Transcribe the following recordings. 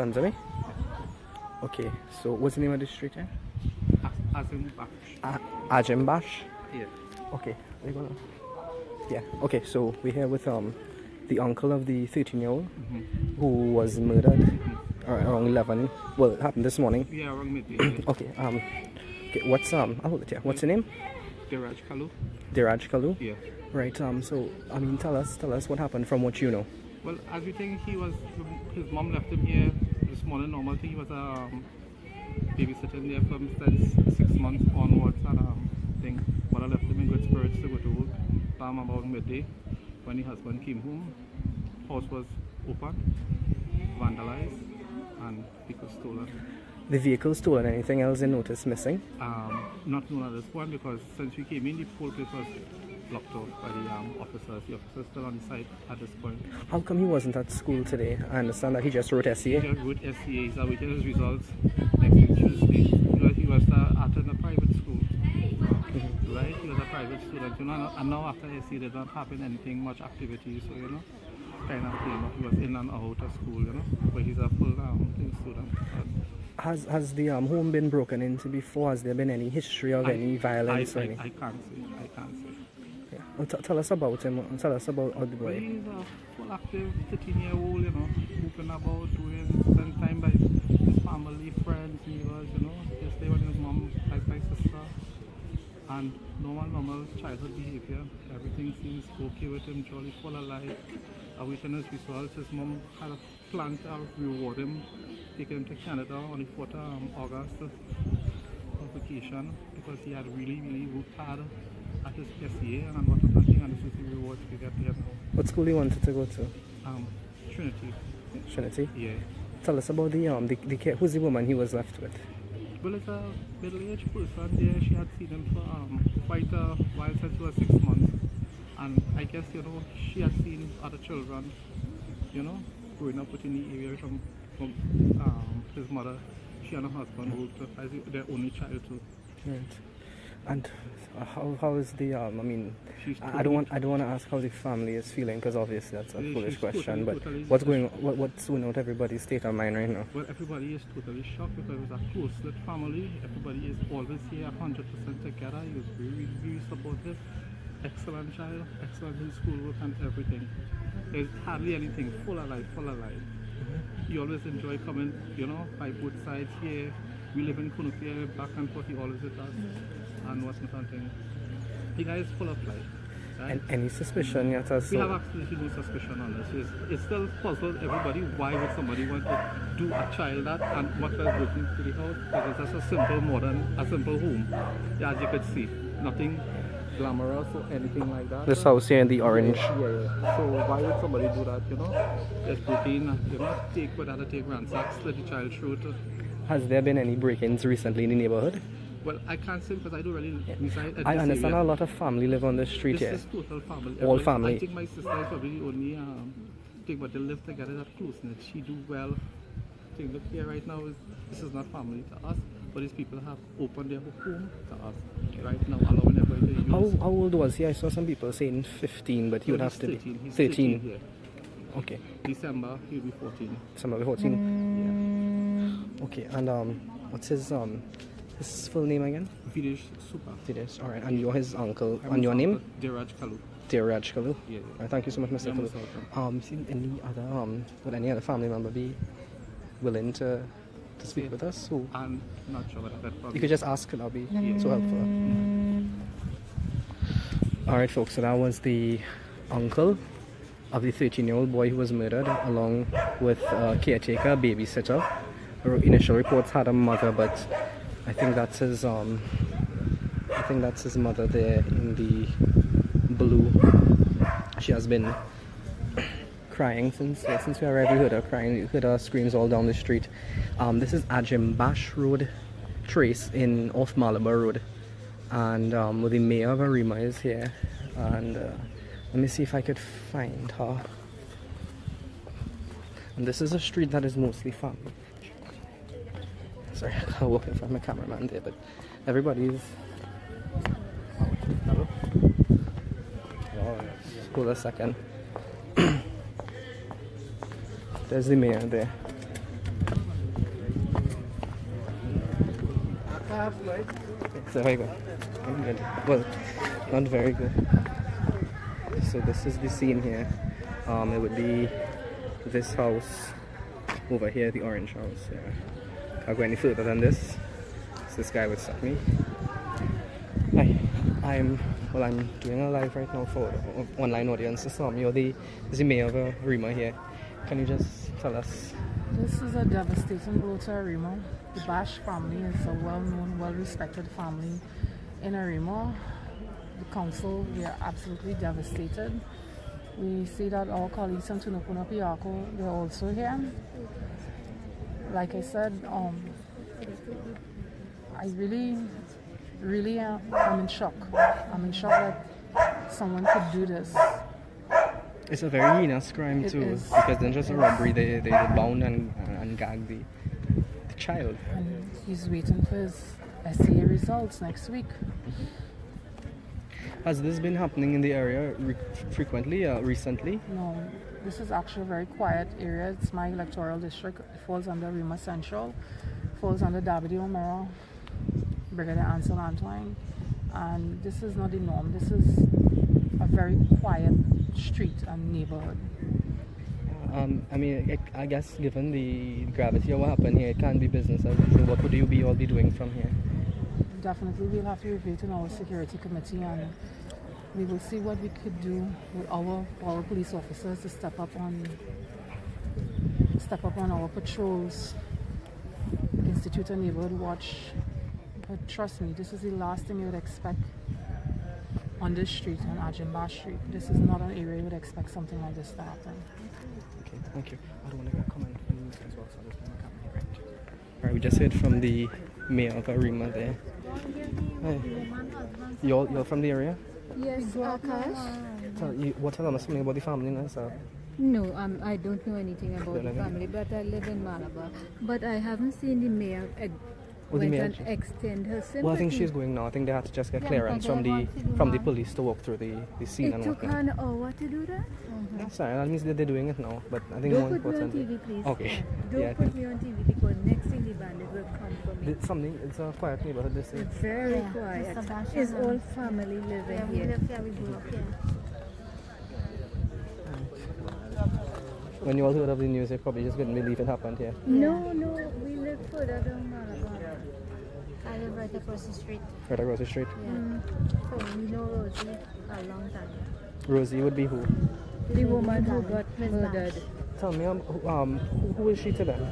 front of me. Okay, so what's the name of the street here? Ajimbash. Yeah. Okay, we're gonna. Yeah. Okay, so we're here with the uncle of the 13-year-old who was murdered around 11. Well, it happened this morning. Yeah, around midday. Okay. Okay. What's I'll hold it here. What's your name? Diraj Kalu. Diraj Kalu. Yeah. Right. So I mean, tell us what happened from what you know. Well, as we think, his mom left him here this morning. Normal thing, he was babysitting there from since 6 months onwards, and thing. Mother left him in good spirits to go to work. About midday, when the husband came home, house was open, vandalized, and vehicle stolen. The vehicle stolen. Anything else you noticed missing? Not known at this point, because since we came in, the whole place was blocked off by the officers. The officers still on the site at this point. How come he wasn't at school today? I understand that he just wrote SCA. He just wrote SCA. He's awaiting his results next week Tuesday. Because he was at a private school. Right? He was a private student, you know, and now after SCA they don't happen anything much activity, so you know, kind of thing. He was in and out of school, you know, but he's a full student. Has the home been broken into before? Has there been any history of any violence or anything? I can't say. Yeah. Well, tell us about him. Tell us about the boy. Well, he's a full active 13-year-old, you know, moving about, spend time by his family, friends, neighbors, you know. Yesterday when his mom, like my sister, and normal childhood behavior. Everything seems okay with him, jolly, full of life. Awaiting his results. His mom had a plan to reward him, take him to Canada on the 4th of August on vacation, because he had really worked hard at his SCA and what thing, and this is the reward we get here. What school he wanted to go to? Trinity. Trinity? Yeah. Tell us about the kid. Who's the woman he was left with? Well, it's a middle-aged person there. She had seen him for quite a while, since he was 6 months. And I guess, you know, she had seen other children, you know, growing up within the area from his mother. She and her husband worked as their only child too. Right. And how is the I mean, I don't want to ask how the family is feeling, because obviously that's a foolish question. Totally what's going on with everybody's state of mind right now? Well, everybody is totally shocked, because it was a close-knit family. Everybody is always here 100% together. He was very supportive. Excellent child, excellent in schoolwork and everything. There's hardly anything, full of life. He always enjoy coming, you know, by both sides here. We live in Kunupia, back and forth, he always with us. And what's something. The guy is full of life. Right? And any suspicion yet as we have absolutely no suspicion on this. It still puzzles everybody. Why would somebody want to do a child that, and what was broken to the house? Because it's just a simple home. Yeah, as you could see, nothing glamorous or anything like that. This house here in the orange. Yeah. So why would somebody do that? You know, just break in, you know, take ransacks, slit the child's throat. Has there been any break-ins recently in the neighborhood? Well, I can't say, because I don't really reside at I this understand area. A lot of family live on the street here. This is total family. All family. I think my sister is probably the only thing, but they live together that close-knit. She do well. I think look here right now, this is not family to us, but these people have opened their home to us right now, allowing everybody to use. How old was he? I saw some people saying 15, but he would have to be 13. Here. Okay. December, he'll be 14. December 14. Yeah. Okay, and what's his full name again? Videsh Super. Videsh. All right. And you're his uncle. And your name? Diraj Kalu. Diraj Kalu. Yeah. All right, thank you so much, Mr. Kalu. See would any other family member be willing to speak with us? Who? I'm not sure about that. You could just ask. That'll be so helpful. All right, folks. So that was the uncle of the 13-year-old boy who was murdered, along with a caretaker, babysitter. Initial reports had a mother, but I think that's his mother there in the blue. She has been crying since we arrived. We heard her crying. We heard her screams all down the street. This is Ajimbash Road Trace off Malabar Road, and the mayor of Arima is here. And let me see if I could find her. And this is a street that is mostly family. Sorry, I'm walking from my cameraman there, but everybody's. Hold a second. There's the mayor there. So very good. Very good. Well, not very good. So this is the scene here. It would be this house over here, the orange house. Yeah. I'll go any further than this. So this guy would stop me. Hi, I'm doing a live right now for online audience. So you're the mayor of Rima here. Can you just tell us? This is a devastating blow to Arima. The Bash family is a well-known, well-respected family in Arima. The council, we are absolutely devastated. We see that our colleagues in Tunapuna Piako, they're also here. Like I said, I really am in shock. I'm in shock that someone could do this. It's a very heinous crime too, because then just a robbery, they bound and gag the child. And he's waiting for his SCA results next week. Has this been happening in the area frequently, recently? No, this is actually a very quiet area. It's my electoral district. It falls under Rima Central, falls under Davide O'Mara, Brigadier Ansel Antoine, and this is not the norm. This is a very quiet street and neighborhood. I mean, I guess given the gravity of what happened here, it can't be business as usual. What would you all be doing from here? Definitely, we'll have to review it in our security committee, and we will see what we could do with our police officers to step up on our patrols, institute a neighborhood watch. But trust me, this is the last thing you would expect on this street, on Ajimba Street. This is not an area you would expect something like this to happen. Okay, thank you. I don't want to get a comment from you as well, so I'll just make a comment. Alright, we just heard from the mayor of Arima there. Hi. You're from the area? Yes, Akash. Tell us something about the family now, sir. No, I don't know anything about the family, but I live in Malabar. But I haven't seen the mayor extend her sympathy. Well, I think she's going now. I think they had to just get clearance from the police to walk through the scene it and took whatnot. an hour to do that? Sorry, that means that they're doing it now. But I think Don't more put me on importantly, TV, please. Okay. Don't put me on TV because next thing the bandit will come for me. It's a quiet neighborhood. This is Very quiet. It's all family living here. We grew up here. When you all heard of the news, you probably just couldn't believe it happened here. No, we live further down Malabar. I live right across the street. Right across the street. So we know Rosie a long time. Rosie would be who? The woman who got murdered. Tell me, who is she to them?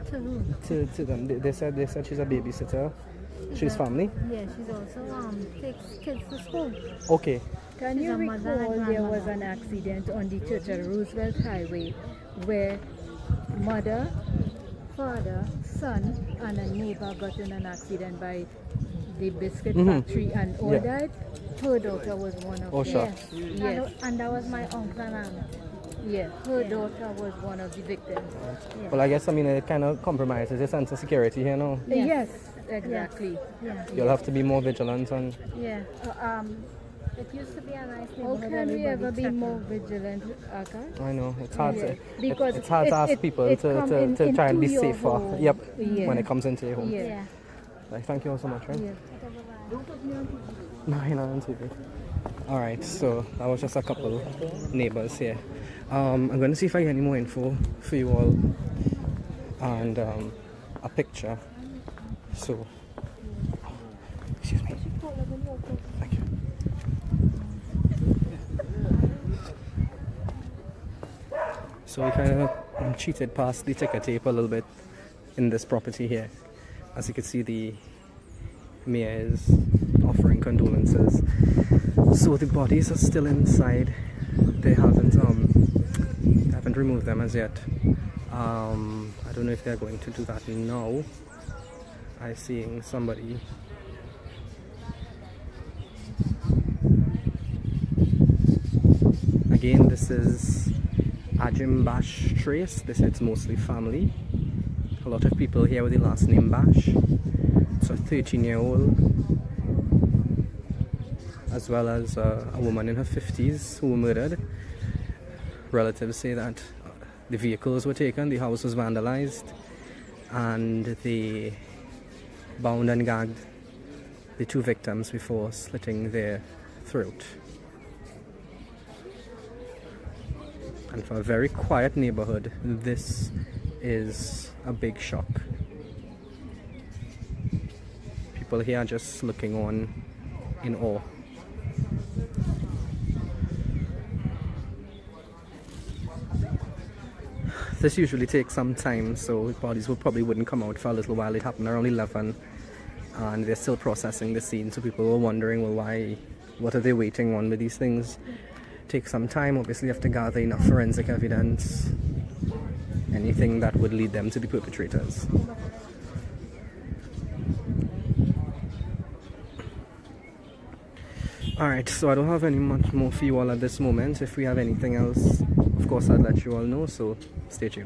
To who? To them. They said she's a babysitter. She's family. Yeah, she's also takes kids to school. Okay. Can you She's a mother and recall there was grandmother. an accident on the Churchill Roosevelt Highway where mother, father, son and a neighbor got in an accident by the biscuit factory and all died? Her daughter was one of them. Sure. Yes. And that was my uncle and aunt. Yeah, her daughter was one of the victims. Well, I guess, it kind of compromises your sense of security here now. Yes, exactly. Yeah. You'll have to be more vigilant and... Yeah. It used to be a nice How neighborhood. can we ever everybody be checked more on. vigilant, Akash? I know, it's hard to... Because it's hard to ask people to try and be into your safer. home. Yep, Yeah. when it comes into your home. Yeah. Yeah. Like, thank you all so much, right? Yeah. No, you're not on TV. Alright, so that was just a couple neighbors here. I'm going to see if I get any more info for you all and a picture. So, excuse me. Thank you. So we kind of cheated past the ticker tape a little bit in this property here. As you can see, the mayor is offering condolences. So the bodies are still inside. They haven't removed them as yet. I don't know if they're going to do that now. I'm seeing somebody. Again, this is Ajim Bash trace. It's mostly family. A lot of people here with the last name Bash. So a 13-year-old, as well as a woman in her 50s who were murdered. Relatives say that the vehicles were taken, the house was vandalized, and the bound and gagged the two victims before slitting their throat. And for a very quiet neighborhood, this is a big shock. People here are just looking on in awe. This usually takes some time, so bodies probably wouldn't come out for a little while. It happened around 11, and they're still processing the scene, so people were wondering, well, what are they waiting on with these things? Take some time. Obviously you have to gather enough forensic evidence, anything that would lead them to the perpetrators. Alright, so I don't have any much more for you all at this moment. If we have anything else, of course I'd let you all know, so stay tuned.